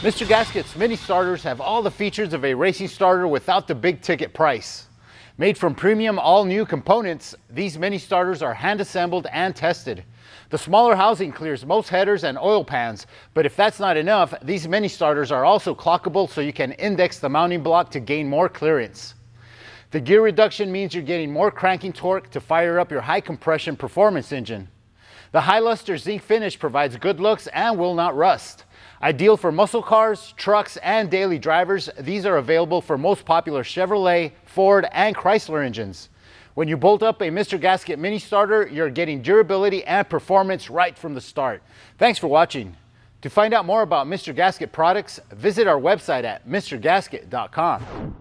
Mr. Gaskets Mini Starters have all the features of a racing starter without the big ticket price. Made from premium all-new components, these mini starters are hand-assembled and tested. The smaller housing clears most headers and oil pans, but if that's not enough, these mini starters are also clockable so you can index the mounting block to gain more clearance. The gear reduction means you're getting more cranking torque to fire up your high compression performance engine. The high luster zinc finish provides good looks and will not rust. Ideal for muscle cars, trucks, and daily drivers, these are available for most popular Chevrolet, Ford, and Chrysler engines. When you bolt up a Mr. Gasket Mini Starter, you're getting durability and performance right from the start. Thanks for watching. To find out more about Mr. Gasket products, visit our website at mrgasket.com.